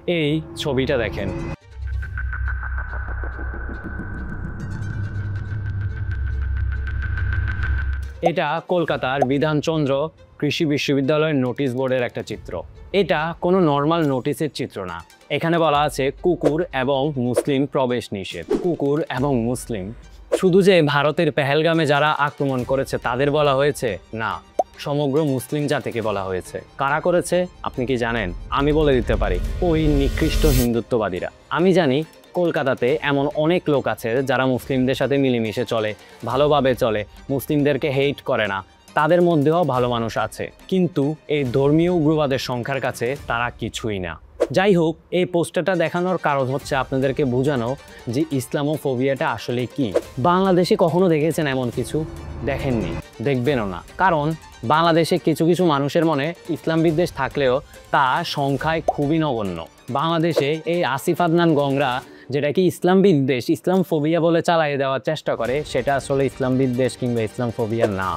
এই ছবিটা দেখেন। এটা কলকাতার বিধানচন্দ্র কৃষি বিশ্ববিদ্যালয়ের নোটিশ বোর্ডের একটা চিত্র। এটা কোনো নর্মাল নোটিশের চিত্র না। এখানে বলা আছে কুকুর এবং মুসলিম প্রবেশ নিষেধ। কুকুর এবং মুসলিম শুধু যে ভারতের পেহেলগামে যারা আক্রমণ করেছে তাদের বলা হয়েছে না, সমগ্র মুসলিম জাতিকে বলা হয়েছে। কারা করেছে আপনি কি জানেন? আমি বলে দিতে পারি, ওই নিকৃষ্ট হিন্দুত্ববাদীরা। আমি জানি কলকাতাতে এমন অনেক লোক আছে যারা মুসলিমদের সাথে মিলেমিশে চলে, ভালোভাবে চলে, মুসলিমদেরকে হেইট করে না, তাদের মধ্যেও ভালো মানুষ আছে, কিন্তু এই ধর্মীয় উগ্রবাদের সংখ্যার কাছে তারা কিছুই না। যাই হোক, এই পোস্টারটা দেখানোর কারণ হচ্ছে আপনাদেরকে বোঝানো যে ইসলামোফোবিয়াটা আসলে কি। বাংলাদেশে কখনো দেখেছেন এমন কিছু? দেখেননি, দেখবেনও না। কারণ বাংলাদেশে কিছু কিছু মানুষের মনে ইসলাম বিদ্বেষ থাকলেও তা সংখ্যায় খুবই নগণ্য। বাংলাদেশে এই আসিফ আদনান গংরা যেটা কি ইসলাম বিদ্বেষ, ইসলাম ফোবিয়া বলে চালিয়ে দেওয়ার চেষ্টা করে, সেটা আসলে ইসলাম বিদ্বেষ কিংবা ইসলাম ফোবিয়া না।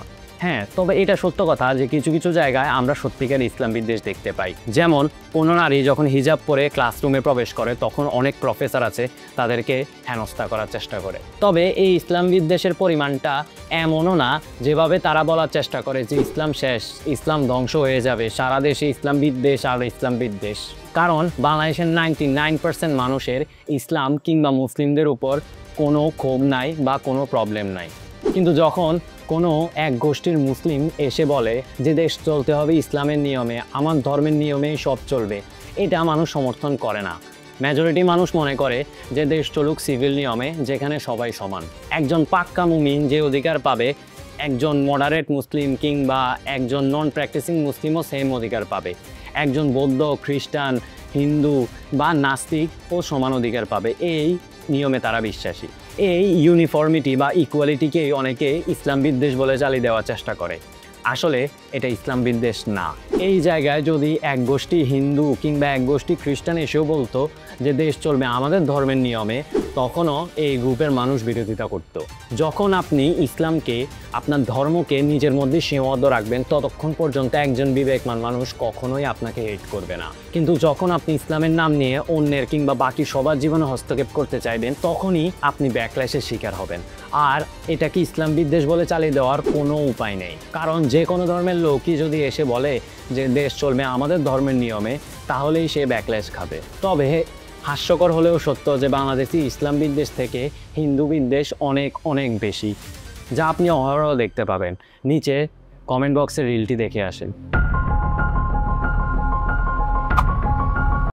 হ্যাঁ, তবে এটা সত্য কথা যে কিছু কিছু জায়গায় আমরা সত্যিকার ইসলাম বিদ্বেষ দেখতে পাই। যেমন কোনো নারী যখন হিজাব পরে ক্লাসরুমে প্রবেশ করে তখন অনেক প্রফেসর আছে তাদেরকে হেনস্থা করার চেষ্টা করে। তবে এই ইসলাম বিদ্বেষের পরিমাণটা এমনও না যেভাবে তারা বলার চেষ্টা করে যে ইসলাম শেষ, ইসলাম ধ্বংস হয়ে যাবে, সারা দেশে ইসলাম বিদ্বেষ আর ইসলাম বিদ্বেষ। কারণ বাংলাদেশের 99% মানুষের ইসলাম কিংবা মুসলিমদের উপর কোনো ক্ষোভ নাই বা কোনো প্রবলেম নাই। কিন্তু যখন কোনো এক গোষ্ঠীর মুসলিম এসে বলে যে দেশ চলতে হবে ইসলামের নিয়মে, আমার ধর্মের নিয়মেই সব চলবে, এটা মানুষ সমর্থন করে না। মেজরিটি মানুষ মনে করে যে দেশ চলুক সিভিল নিয়মে, যেখানে সবাই সমান। একজন পাক্কা মুমিন যে অধিকার পাবে, একজন মডারেট মুসলিম কিংবা একজন নন প্র্যাকটিসিং মুসলিমও সেম অধিকার পাবে। একজন বৌদ্ধ, খ্রিস্টান, হিন্দু বা নাস্তিক ও সমান অধিকার পাবে। এই নিয়মে তারা বিশ্বাসী। এই ইউনিফর্মিটি বা ইকুয়ালিটিকেই অনেকে ইসলাম বিদ্বেষ বলে চালিয়ে দেওয়ার চেষ্টা করে। আসলে এটা ইসলাম বিদ্বেষ না। এই জায়গায় যদি এক গোষ্ঠী হিন্দু কিংবা এক গোষ্ঠী খ্রিস্টান এসেও বলতো যে দেশ চলবে আমাদের ধর্মের নিয়মে, তখনও এই গ্রুপের মানুষ বিরোধিতা করত। যখন আপনি ইসলামকে, আপনার ধর্মকে নিজের মধ্যে সীমাবদ্ধ রাখবেন, ততক্ষণ পর্যন্ত একজন বিবেকমান মানুষ কখনোই আপনাকে হেট করবে না। কিন্তু যখন আপনি ইসলামের নাম নিয়ে অন্যের কিংবা বাকি সবার জীবনে হস্তক্ষেপ করতে চাইবেন, তখনই আপনি ব্যাকল্যাশের শিকার হবেন। আর এটাকে ইসলাম বিদ্বেষ বলে চালিয়ে দেওয়ার কোনো উপায় নেই। কারণ যে কোনো ধর্মের লোকই যদি এসে বলে যে দেশ চলবে আমাদের ধর্মের নিয়মে, তাহলেই সে ব্যাকল্যাশ খাবে। তবে হাস্যকর হলেও সত্য যে বাংলাদেশি ইসলাম বিদ্বেষ থেকে হিন্দু বিদ্বেষ অনেক অনেক বেশি, যা আপনি অহরহ দেখতে পাবেন। নিচে কমেন্ট বক্সের রিলটি দেখে আসেন।